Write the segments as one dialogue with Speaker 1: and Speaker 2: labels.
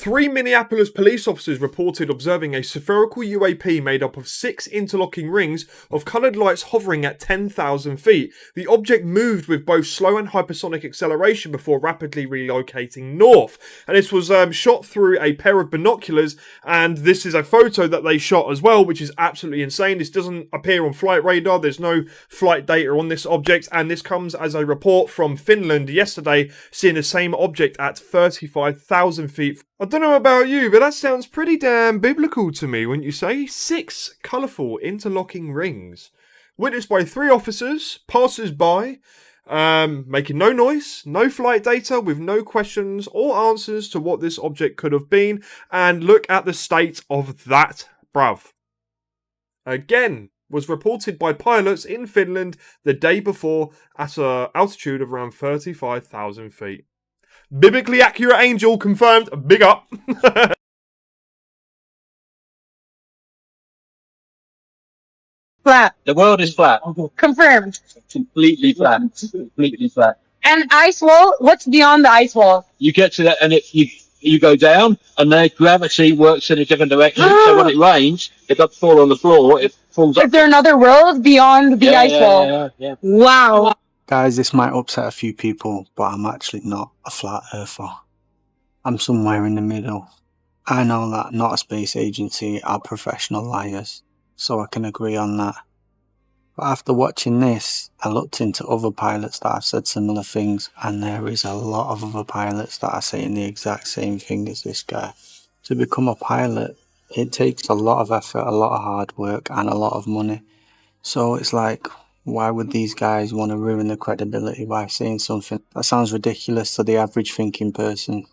Speaker 1: 3 Minneapolis police officers reported observing a spherical UAP made up of 6 interlocking rings of coloured lights hovering at 10,000 feet. The object moved with both slow and hypersonic acceleration before rapidly relocating north. And this was shot through a pair of binoculars, and this is a photo that they shot as well, which is absolutely insane. This doesn't appear on flight radar. There's no flight data on this object, and this comes as a report from Finland yesterday, seeing the same object at 35,000 feet. I don't know about you, but that sounds pretty damn biblical to me, wouldn't you say? 6 colourful interlocking rings. Witnessed by 3 officers, passers-by, making no noise, no flight data, with no questions or answers to what this object could have been. And look at the state of that, bruv. Again, was reported by pilots in Finland the day before at an altitude of around 35,000 feet. Biblically accurate angel confirmed. Big up.
Speaker 2: Flat.
Speaker 3: The world is flat.
Speaker 2: Confirmed.
Speaker 3: Completely flat. Completely flat.
Speaker 2: And ice wall? What's beyond the ice wall?
Speaker 3: You get to that and you go down and the gravity works in a different direction. So when it rains, it doesn't fall on the floor, it falls up.
Speaker 2: Is there another world beyond the ice wall?
Speaker 3: Yeah.
Speaker 2: Wow.
Speaker 4: Guys, this might upset a few people, but I'm actually not a flat earther. I'm somewhere in the middle. I know that not a space agency are professional liars, so I can agree on that. But after watching this, I looked into other pilots that have said similar things, and there is a lot of other pilots that are saying the exact same thing as this guy. To become a pilot, it takes a lot of effort, a lot of hard work, and a lot of money. So it's like, why would these guys want to ruin the credibility by saying something that sounds ridiculous to the average thinking person?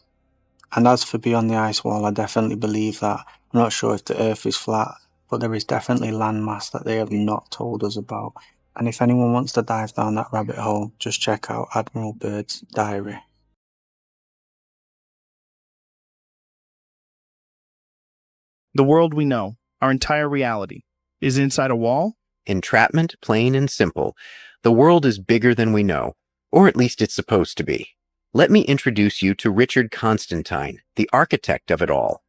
Speaker 4: And as for beyond the ice wall, I definitely believe that. I'm not sure if the earth is flat, but there is definitely landmass that they have not told us about. And if anyone wants to dive down that rabbit hole, just check out Admiral Byrd's diary.
Speaker 5: The world we know, our entire reality, is inside a wall?
Speaker 6: Entrapment, plain and simple. The world is bigger than we know, or at least it's supposed to be. Let me introduce you to Richard Constantine, the architect of it all.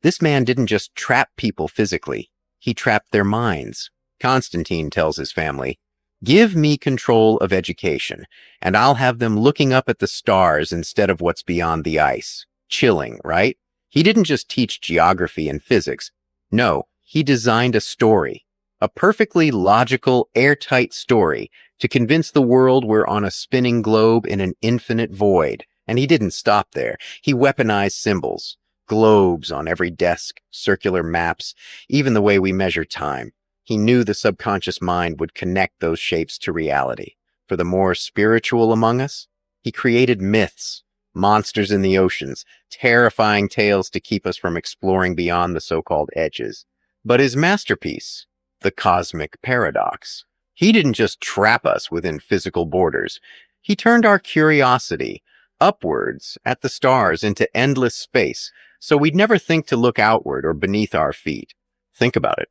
Speaker 6: This man didn't just trap people physically, he trapped their minds. Constantine tells his family, "Give me control of education, and I'll have them looking up at the stars instead of what's beyond the ice." Chilling, right? He didn't just teach geography and physics. No, he designed a story. A perfectly logical, airtight story to convince the world we're on a spinning globe in an infinite void. And he didn't stop there. He weaponized symbols, globes on every desk, circular maps, even the way we measure time. He knew the subconscious mind would connect those shapes to reality. For the more spiritual among us, he created myths, monsters in the oceans, terrifying tales to keep us from exploring beyond the so-called edges. But his masterpiece, the cosmic paradox. He didn't just trap us within physical borders. He turned our curiosity upwards at the stars into endless space, so we'd never think to look outward or beneath our feet. Think about it.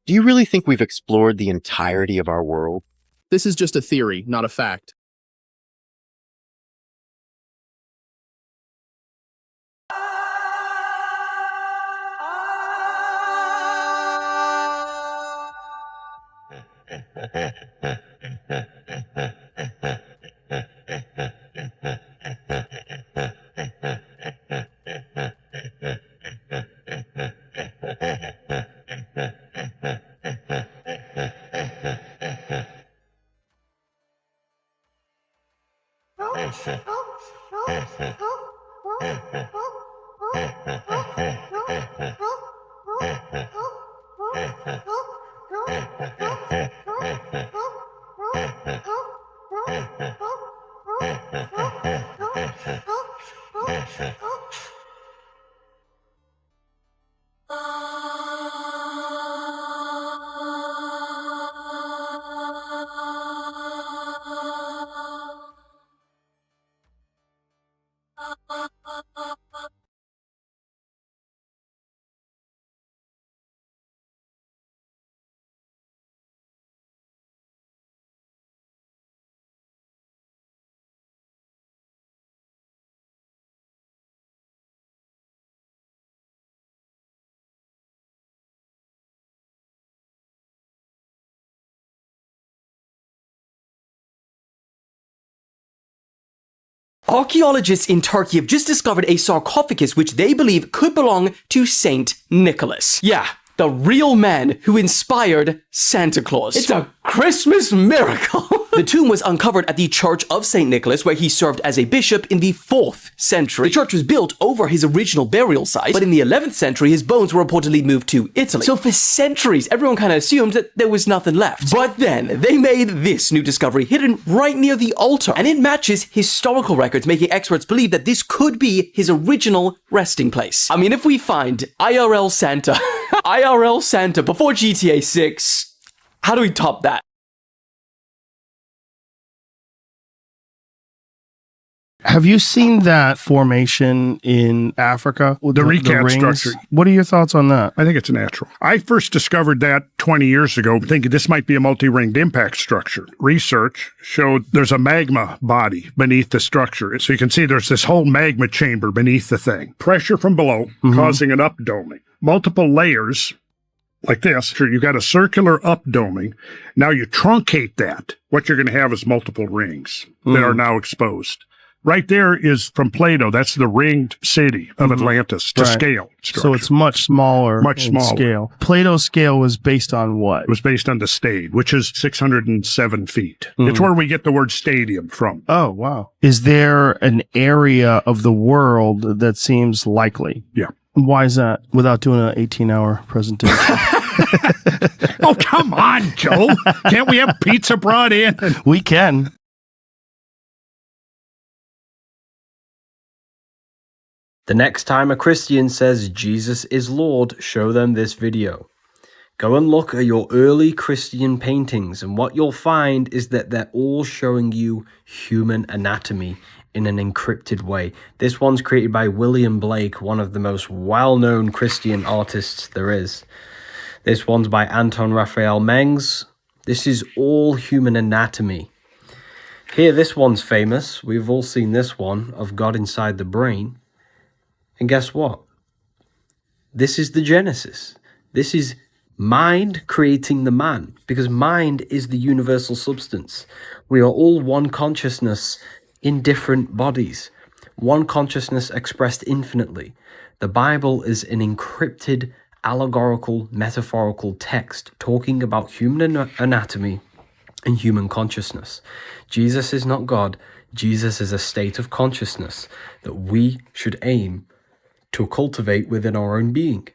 Speaker 6: Do you really think we've explored the entirety of our world?
Speaker 5: This is just a theory, not a fact.
Speaker 7: Archaeologists in Turkey have just discovered a sarcophagus which they believe could belong to Saint Nicholas. Yeah, the real man who inspired Santa Claus. It's a Christmas miracle. The tomb was uncovered at the Church of St. Nicholas, where he served as a bishop in the 4th century. The church was built over his original burial site, but in the 11th century, his bones were reportedly moved to Italy. So for centuries, everyone kind of assumed that there was nothing left. But then, they made this new discovery hidden right near the altar, and it matches historical records, making experts believe that this could be his original resting place. I mean, if we find IRL Santa, IRL Santa before GTA 6, how do we top that?
Speaker 5: Have you seen that formation in Africa?
Speaker 8: The recap
Speaker 5: rings?
Speaker 8: structure.
Speaker 5: What are your thoughts on that?
Speaker 8: I think it's natural. I first discovered that 20 years ago, thinking this might be a multi-ringed impact structure. Research showed there's a magma body beneath the structure. So you can see there's this whole magma chamber beneath the thing. Pressure from below causing an updoming. Multiple layers like this. You've got a circular updoming. Now you truncate that. What you're going to have is multiple rings that are now exposed. Right there is from Plato. That's the ringed city of Atlantis to scale structure.
Speaker 5: So it's much smaller.
Speaker 8: Much
Speaker 5: in
Speaker 8: smaller.
Speaker 5: scale. Plato's scale was based on what?
Speaker 8: It was based on the stade, which is 607 feet. It's where we get the word stadium from.
Speaker 5: Oh, wow. Is there an area of the world that seems likely?
Speaker 8: Yeah.
Speaker 5: Why is that? Without doing an 18-hour presentation.
Speaker 8: Oh, come on, Joe. Can't we have pizza brought in?
Speaker 5: We can.
Speaker 9: The next time a Christian says Jesus is Lord, show them this video. Go and look at your early Christian paintings, and what you'll find is that they're all showing you human anatomy in an encrypted way. This one's created by William Blake, one of the most well-known Christian artists there is. This one's by Anton Raphael Mengs. This is all human anatomy. Here, this one's famous. We've all seen this one of God inside the brain. And guess what? This is the Genesis. This is mind creating the man, because mind is the universal substance. We are all one consciousness in different bodies, one consciousness expressed infinitely. The Bible is an encrypted, allegorical, metaphorical text talking about human anatomy and human consciousness. Jesus is not God. Jesus is a state of consciousness that we should aim to cultivate within our own being.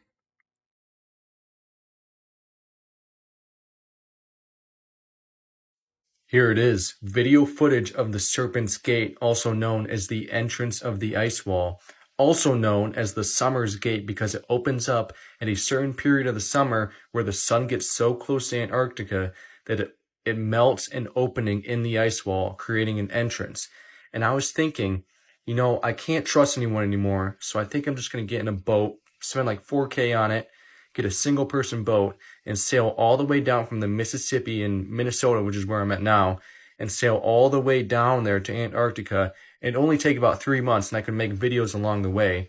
Speaker 1: Here it is, video footage of the Serpent's Gate, also known as the entrance of the ice wall, also known as the Summer's Gate because it opens up at a certain period of the summer where the sun gets so close to Antarctica that it melts an opening in the ice wall, creating an entrance. And I was thinking, you know, I can't trust anyone anymore, so I think I'm just going to get in a boat, spend like $4,000 on it, get a single person boat, and sail all the way down from the Mississippi in Minnesota, which is where I'm at now, and sail all the way down there to Antarctica. It'd only take about 3 months, and I could make videos along the way.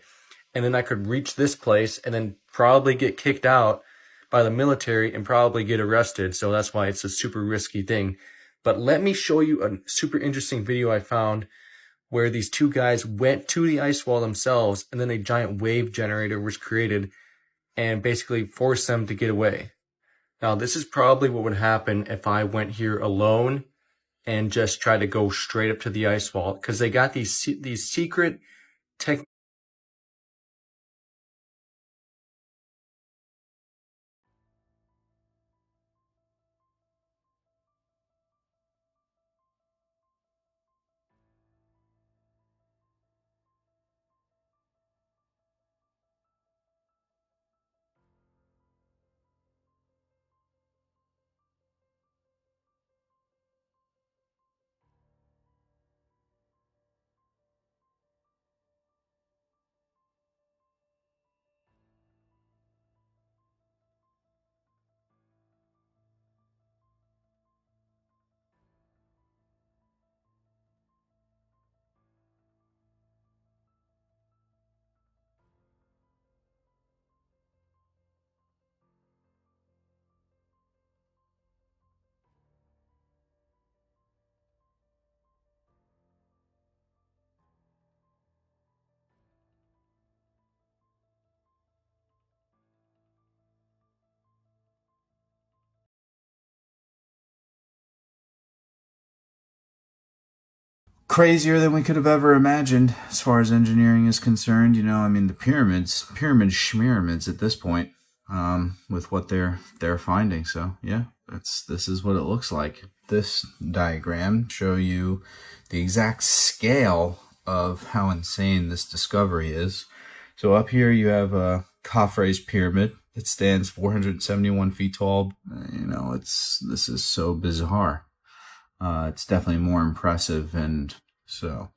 Speaker 1: And then I could reach this place and then probably get kicked out by the military and probably get arrested. So that's why it's a super risky thing. But let me show you a super interesting video I found where these two guys went to the ice wall themselves, and then a giant wave generator was created and basically forced them to get away. Now, this is probably what would happen if I went here alone and just tried to go straight up to the ice wall, because they got these secret techniques.
Speaker 10: crazier than we could have ever imagined as far as engineering is concerned. You know, I mean, the pyramid schmyramids at this point, with what they're finding. So yeah, this is what it looks like. This diagram show you the exact scale of how insane this discovery is. So up here you have Khafre's pyramid. It stands 471 feet tall. You know, this is so bizarre. It's definitely more impressive, and so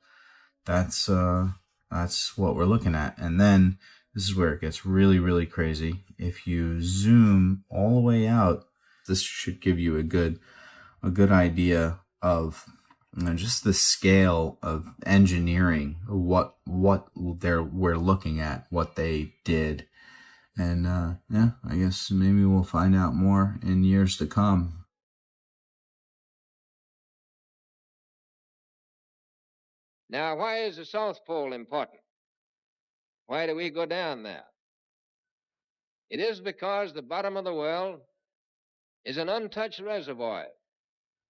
Speaker 10: that's what we're looking at. And then this is where it gets really, really crazy. If you zoom all the way out, this should give you a good idea of, you know, just the scale of engineering, what we're looking at, what they did. And yeah, I guess maybe we'll find out more in years to come.
Speaker 11: Now, why is the South Pole important? Why do we go down there? It is because the bottom of the world is an untouched reservoir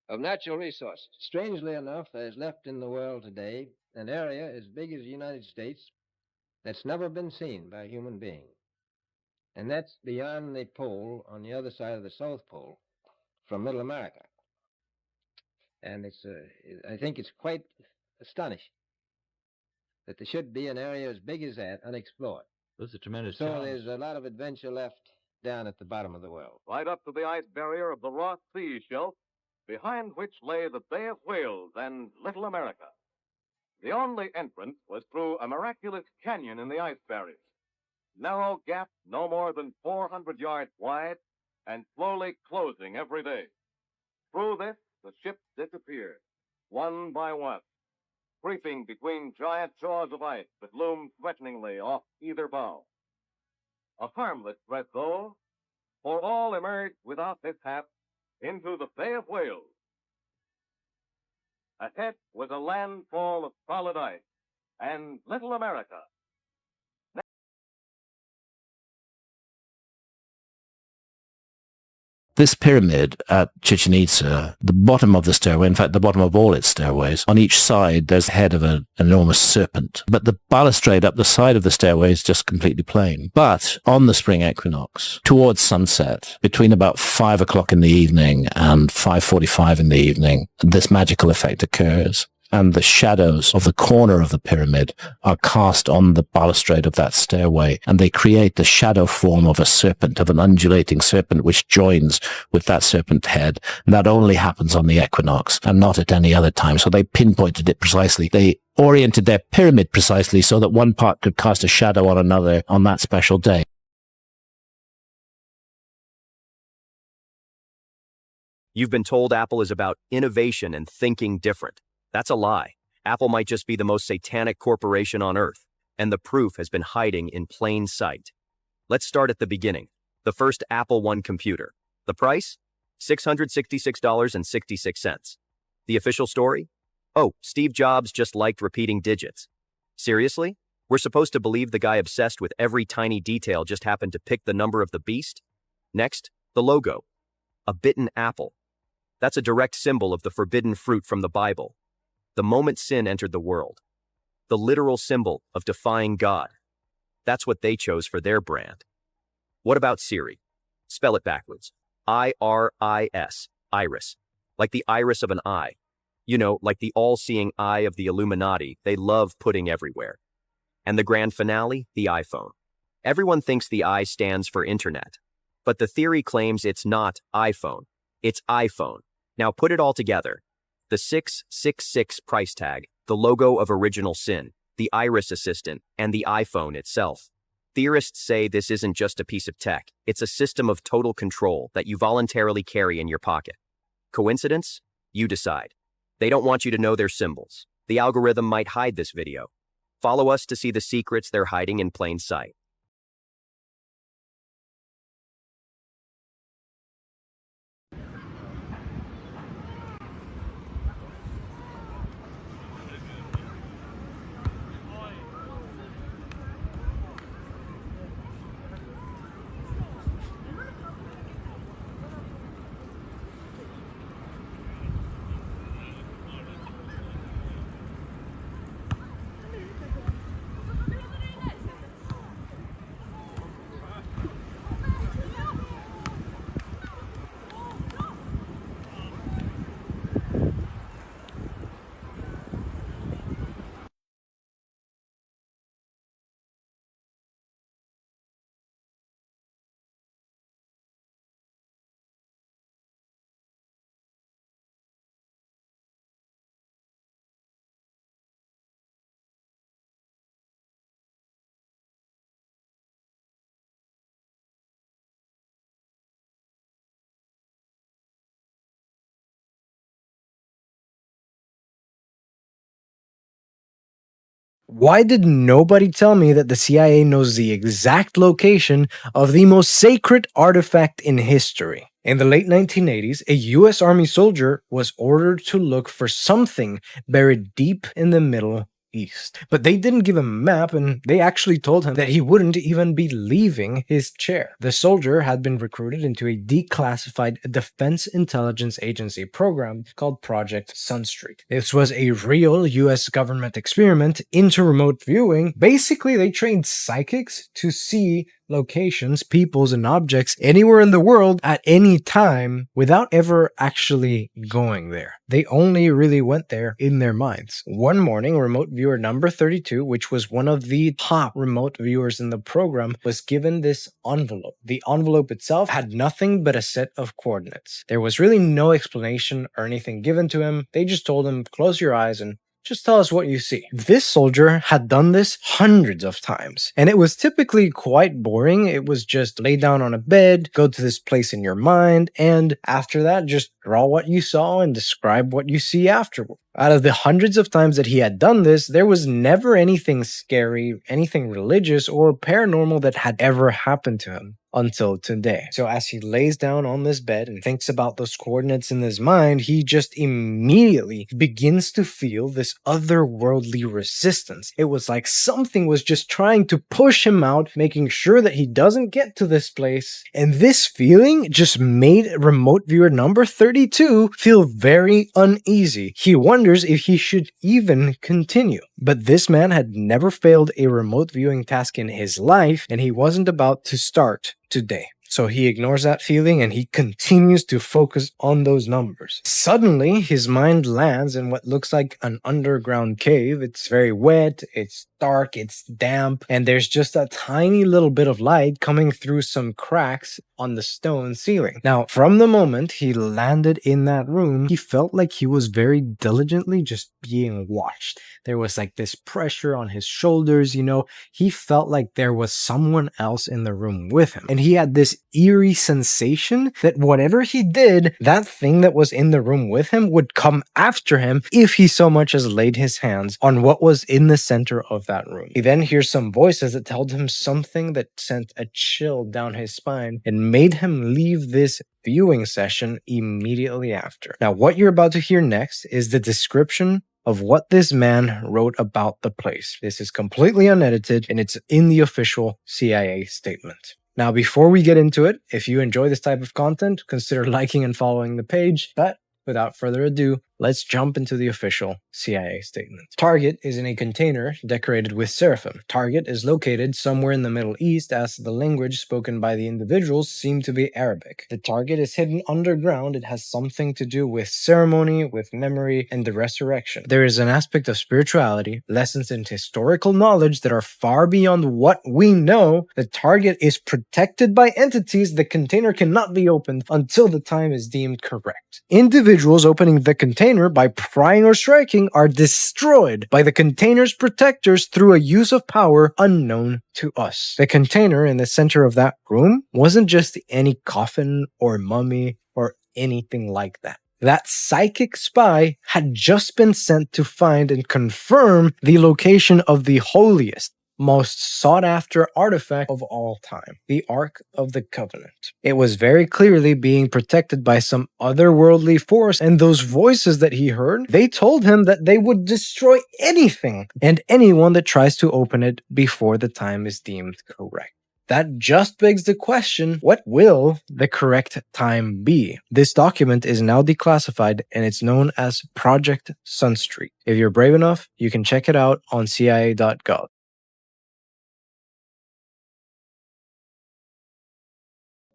Speaker 11: of natural resources. Strangely enough, there's left in the world today an area as big as the United States that's never been seen by a human being. And that's beyond the pole on the other side of the South Pole from Middle America. And I think it's quite astonishing that there should be an area as big as that unexplored.
Speaker 12: That's a tremendous
Speaker 11: So
Speaker 12: challenge.
Speaker 11: there's a lot of adventure left down at the bottom of the world.
Speaker 13: Right up to the ice barrier of the Ross Sea shelf, behind which lay the Bay of Whales and Little America. The only entrance was through a miraculous canyon in the ice barrier. Narrow gap no more than 400 yards wide and slowly closing every day. Through this, the ships disappeared, one by one, creeping between giant jaws of ice that loomed threateningly off either bow. A harmless threat, though, for all emerged without mishap into the Bay of Whales. Ahead was a landfall of solid ice and Little America.
Speaker 14: This pyramid at Chichen Itza, the bottom of the stairway, in fact, the bottom of all its stairways, on each side, there's the head of an enormous serpent. But the balustrade up the side of the stairway is just completely plain. But on the spring equinox, towards sunset, between about 5 o'clock in the evening and 5:45 in the evening, this magical effect occurs. And the shadows of the corner of the pyramid are cast on the balustrade of that stairway, and they create the shadow form of a serpent, of an undulating serpent, which joins with that serpent head. And that only happens on the equinox and not at any other time. So they pinpointed it precisely. They oriented their pyramid precisely so that one part could cast a shadow on another on that special day.
Speaker 15: You've been told Apple is about innovation and thinking different. That's a lie. Apple might just be the most satanic corporation on earth, and the proof has been hiding in plain sight. Let's start at the beginning. The first Apple I computer. The price? $666.66. The official story? Oh, Steve Jobs just liked repeating digits. Seriously? We're supposed to believe the guy obsessed with every tiny detail just happened to pick the number of the beast? Next, the logo. A bitten apple. That's a direct symbol of the forbidden fruit from the Bible. The moment sin entered the world. The literal symbol of defying God. That's what they chose for their brand. What about Siri? Spell it backwards. I-R-I-S, iris. Like the iris of an eye. You know, like the all-seeing eye of the Illuminati they love putting everywhere. And the grand finale, the iPhone. Everyone thinks the I stands for internet. But the theory claims it's not iPhone. It's iPhone. Now put it all together. The 666 price tag, the logo of Original Sin, the Iris Assistant, and the iPhone itself. Theorists say this isn't just a piece of tech, it's a system of total control that you voluntarily carry in your pocket. Coincidence? You decide. They don't want you to know their symbols. The algorithm might hide this video. Follow us to see the secrets they're hiding in plain sight.
Speaker 9: Why did nobody tell me that the CIA knows the exact location of the most sacred artifact in history? In the late 1980s, a US Army soldier was ordered to look for something buried deep in the Middle East. But they didn't give him a map, and they actually told him that he wouldn't even be leaving his chair. The soldier had been recruited into a declassified Defense Intelligence Agency program called Project Sunstreak. This was a real US government experiment into remote viewing. Basically, they trained psychics to see locations, peoples, and objects anywhere in the world at any time without ever actually going there. They only really went there in their minds. One morning, remote viewer number 32, which was one of the top remote viewers in the program, was given this envelope. The envelope itself had nothing but a set of coordinates. There was really no explanation or anything given to him. They just told him, close your eyes and just tell us what you see. This soldier had done this hundreds of times, and it was typically quite boring. It was just lay down on a bed, go to this place in your mind, and after that, just draw what you saw and describe what you see afterward. Out of the hundreds of times that he had done this, there was never anything scary, anything religious or paranormal that had ever happened to him until today. So as he lays down on this bed and thinks about those coordinates in his mind, he just immediately begins to feel this otherworldly resistance. It was like something was just trying to push him out, making sure that he doesn't get to this place. And this feeling just made remote viewer number 32 feel very uneasy. He wonders if he should even continue. But this man had never failed a remote viewing task in his life, and he wasn't about to start today. So he ignores that feeling and he continues to focus on those numbers. Suddenly, his mind lands in what looks like an underground cave. It's very wet, it's dark, it's damp, and there's just a tiny little bit of light coming through some cracks on the stone ceiling. Now, from the moment he landed in that room, he felt like he was very diligently just being watched. There was like this pressure on his shoulders, you know. He felt like there was someone else in the room with him. And he had this eerie sensation that whatever he did, that thing that was in the room with him would come after him if he so much as laid his hands on what was in the center of that room. He then hears some voices that told him something that sent a chill down his spine and made him leave this viewing session immediately after. Now, what you're about to hear next is the description of what this man wrote about the place. This is completely unedited and it's in the official CIA statement. Now, before we get into it, if you enjoy this type of content, consider liking and following the page. But without further ado, let's jump into the official CIA statement. Target is in a container decorated with seraphim. Target is located somewhere in the Middle East, as the language spoken by the individuals seem to be Arabic. The target is hidden underground. It has something to do with ceremony, with memory, and the resurrection. There is an aspect of spirituality, lessons and historical knowledge that are far beyond what we know. The target is protected by entities. The container cannot be opened until the time is deemed correct. Individuals opening the container by prying or striking are destroyed by the container's protectors through a use of power unknown to us. The container in the center of that room wasn't just any coffin or mummy or anything like that. That psychic spy had just been sent to find and confirm the location of the holiest, most sought-after artifact of all time, the Ark of the Covenant. It was very clearly being protected by some otherworldly force, and those voices that he heard, they told him that they would destroy anything and anyone that tries to open it before the time is deemed correct. That just begs the question, what will the correct time be? This document is now declassified and it's known as Project Sunstreak. If you're brave enough, you can check it out on CIA.gov.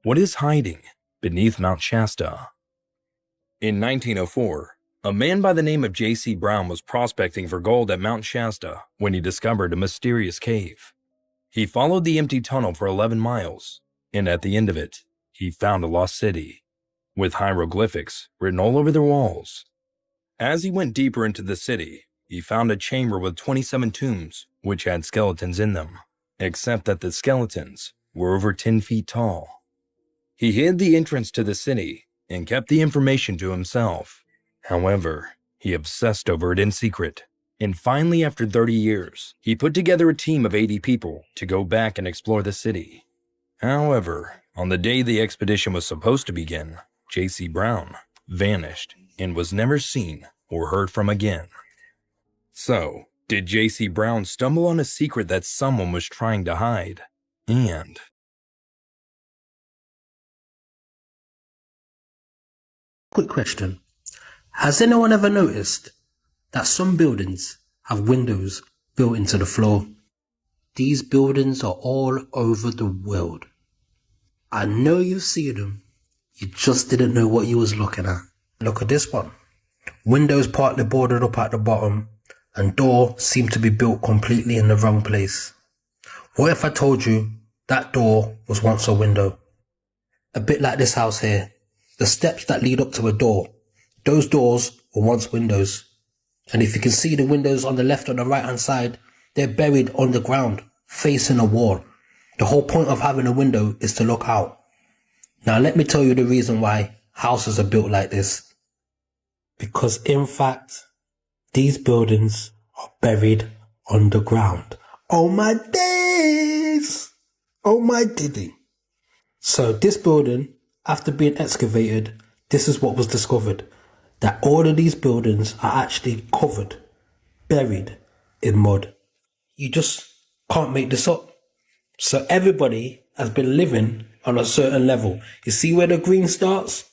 Speaker 12: What is hiding beneath Mount Shasta? In 1904, a man by the name of J.C. Brown was prospecting for gold at Mount Shasta when he discovered a mysterious cave. He followed the empty tunnel for 11 miles, and at the end of it, he found a lost city, with hieroglyphics written all over the walls. As he went deeper into the city, he found a chamber with 27 tombs, which had skeletons in them, except that the skeletons were over 10 feet tall. He hid the entrance to the city and kept the information to himself. However, he obsessed over it in secret. And finally, after 30 years, he put together a team of 80 people to go back and explore the city. However, on the day the expedition was supposed to begin, J.C. Brown vanished and was never seen or heard from again. So, did J.C. Brown stumble on a secret that someone was trying to hide? And
Speaker 16: quick question. Has anyone ever noticed that some buildings have windows built into the floor? These buildings are all over the world. I know you see them. You just didn't know what you was looking at. Look at this one. Windows partly boarded up at the bottom and door seemed to be built completely in the wrong place. What if I told you that door was once a window? A bit like this house here. The steps that lead up to a door, those doors were once windows. And if you can see the windows on the left and the right hand side, they're buried underground, facing a wall. The whole point of having a window is to look out. Now let me tell you the reason why houses are built like this. Because in fact, these buildings are buried underground. Oh my days! Oh my diddy. So this building, after being excavated, this is what was discovered. That all of these buildings are actually covered, buried in mud. You just can't make this up. So everybody has been living on a certain level. You see where the green starts?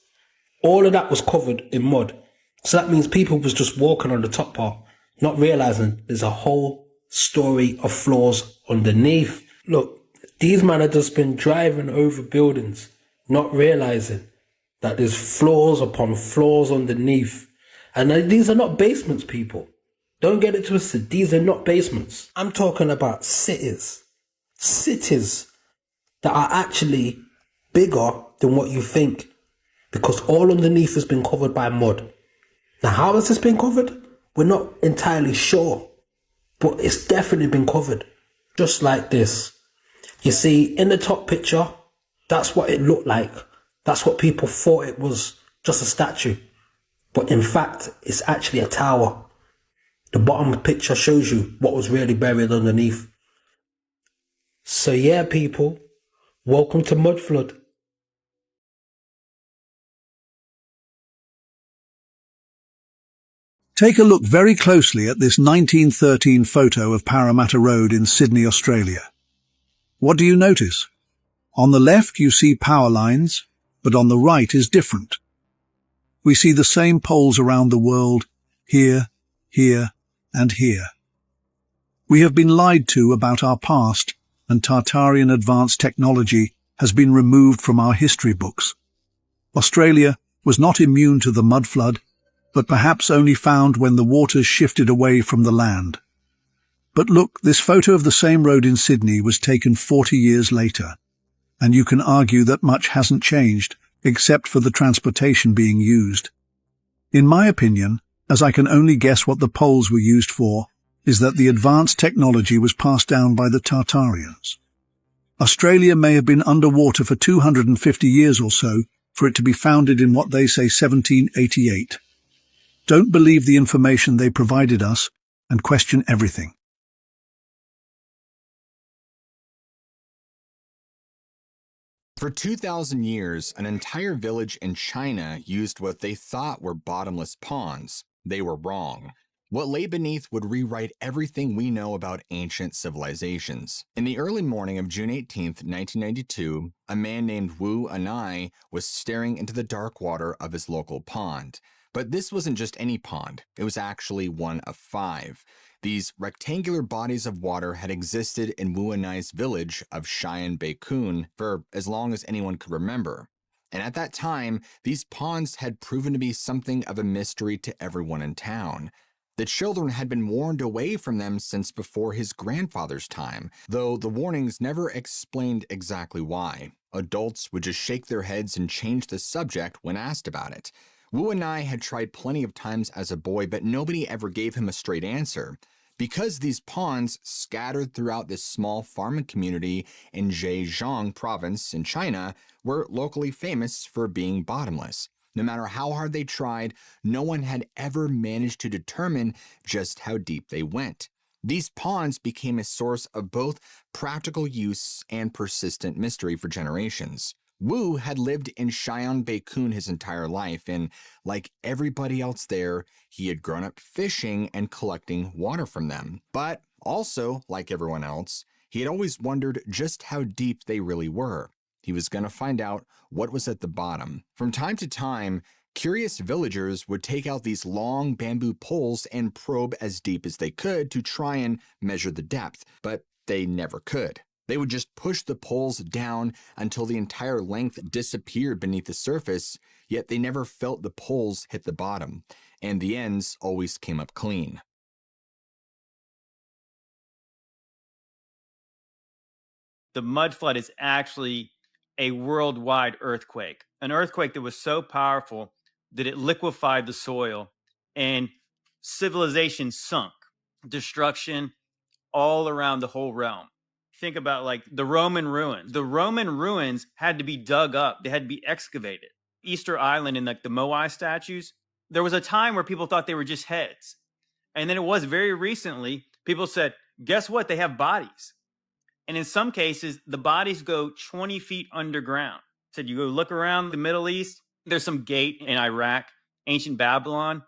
Speaker 16: All of that was covered in mud. So that means people was just walking on the top part, not realizing there's a whole story of floors underneath. Look, these men have just been driving over buildings, not realizing that there's floors upon floors underneath. And these are not basements, people. Don't get it twisted. These are not basements. I'm talking about cities. Cities that are actually bigger than what you think, because all underneath has been covered by mud. Now, how has this been covered? We're not entirely sure, but it's definitely been covered. Just like this. You see, in the top picture, that's what it looked like. That's what people thought it was, just a statue. But in fact, it's actually a tower. The bottom picture shows you what was really buried underneath. So yeah, people, welcome to Mud Flood.
Speaker 17: Take a look very closely at this 1913 photo of Parramatta Road in Sydney, Australia. What do you notice? On the left you see power lines, but on the right is different. We see the same poles around the world, here, here, and here. We have been lied to about our past, and Tartarian advanced technology has been removed from our history books. Australia was not immune to the mud flood, but perhaps only found when the waters shifted away from the land. But look, this photo of the same road in Sydney was taken 40 years later, and you can argue that much hasn't changed, except for the transportation being used. In my opinion, as I can only guess what the poles were used for, is that the advanced technology was passed down by the Tartarians. Australia may have been underwater for 250 years or so for it to be founded in what they say 1788. Don't believe the information they provided us and question everything.
Speaker 18: For 2,000 years, an entire village in China used what they thought were bottomless ponds. They were wrong. What lay beneath would rewrite everything we know about ancient civilizations. In the early morning of June 18, 1992, a man named Wu Anai was staring into the dark water of his local pond. But this wasn't just any pond. It was actually one of 5. These rectangular bodies of water had existed in Wu Anai's village of Cheyenne Bay Kun for as long as anyone could remember. And at that time, these ponds had proven to be something of a mystery to everyone in town. The children had been warned away from them since before his grandfather's time, though the warnings never explained exactly why. Adults would just shake their heads and change the subject when asked about it. Wu Anai had tried plenty of times as a boy, but nobody ever gave him a straight answer. Because these ponds scattered throughout this small farming community in Zhejiang province in China were locally famous for being bottomless. No matter how hard they tried, no one had ever managed to determine just how deep they went. These ponds became a source of both practical use and persistent mystery for generations. Wu had lived in Shion-Baekun his entire life, and like everybody else there, he had grown up fishing and collecting water from them. But also, like everyone else, he had always wondered just how deep they really were. He was going to find out what was at the bottom. From time to time, curious villagers would take out these long bamboo poles and probe as deep as they could to try and measure the depth, but they never could. They would just push the poles down until the entire length disappeared beneath the surface, yet they never felt the poles hit the bottom, and the ends always came up clean.
Speaker 19: The mud flood is actually a worldwide earthquake, an earthquake that was so powerful that it liquefied the soil and civilization sunk. Destruction all around the whole realm. Think about like the Roman ruins. The Roman ruins had to be dug up. They had to be excavated. Easter Island and like the Moai statues, there was a time where people thought they were just heads. And then it was very recently, people said, guess what? They have bodies. And in some cases, the bodies go 20 feet underground. Said you go look around the Middle East, there's some gate in Iraq, ancient Babylon.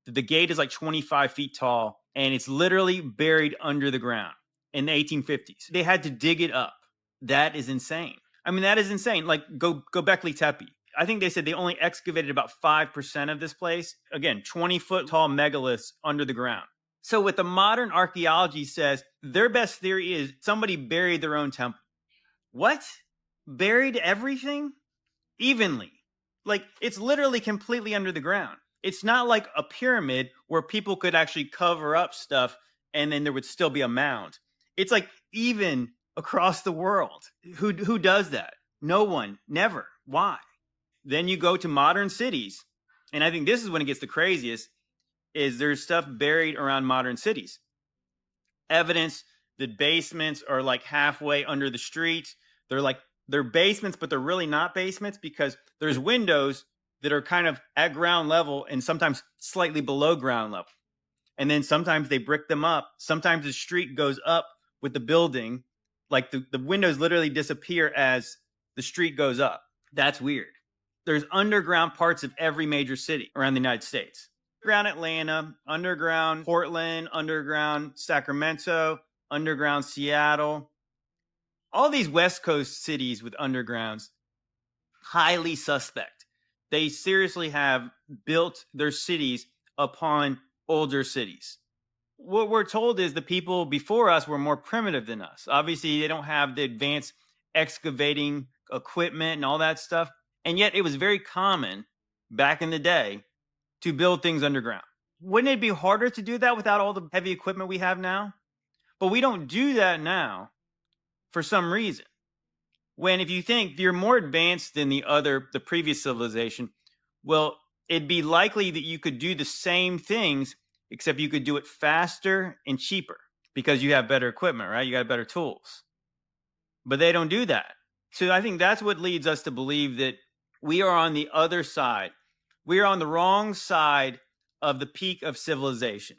Speaker 19: The gate is like 25 feet tall, and it's literally buried under the ground in the 1850s. They had to dig it up. That is insane. I mean, that is insane. Like Göbekli Tepe. I think they said they only excavated about 5% of this place. Again, 20-foot tall megaliths under the ground. So what the modern archaeology says, their best theory is somebody buried their own temple. What? Buried everything? Evenly. Like, it's literally completely under the ground. It's not like a pyramid where people could actually cover up stuff and then there would still be a mound. It's like even across the world. Who does that? No one. Never. Why? Then you go to modern cities. And I think this is when it gets the craziest. Is there's stuff buried around modern cities. Evidence that basements are like halfway under the street. They're basements, but they're really not basements because there's windows that are kind of at ground level and sometimes slightly below ground level. And then sometimes they brick them up. Sometimes the street goes up with the building. Like the windows literally disappear as the street goes up. That's weird. There's underground parts of every major city around the United States. Underground Atlanta, underground Portland, underground Sacramento, underground Seattle. All these West Coast cities with undergrounds, highly suspect. They seriously have built their cities upon older cities. What we're told is the people before us were more primitive than us. Obviously, they don't have the advanced excavating equipment and all that stuff. And yet it was very common back in the day to build things underground. Wouldn't it be harder to do that without all the heavy equipment we have now? But we don't do that now for some reason. When if you think you're more advanced than the previous civilization, well, it'd be likely that you could do the same things, except you could do it faster and cheaper because you have better equipment, right? You got better tools. But they don't do that. So I think that's what leads us to believe that we are on the other side. We are on the wrong side of the peak of civilization.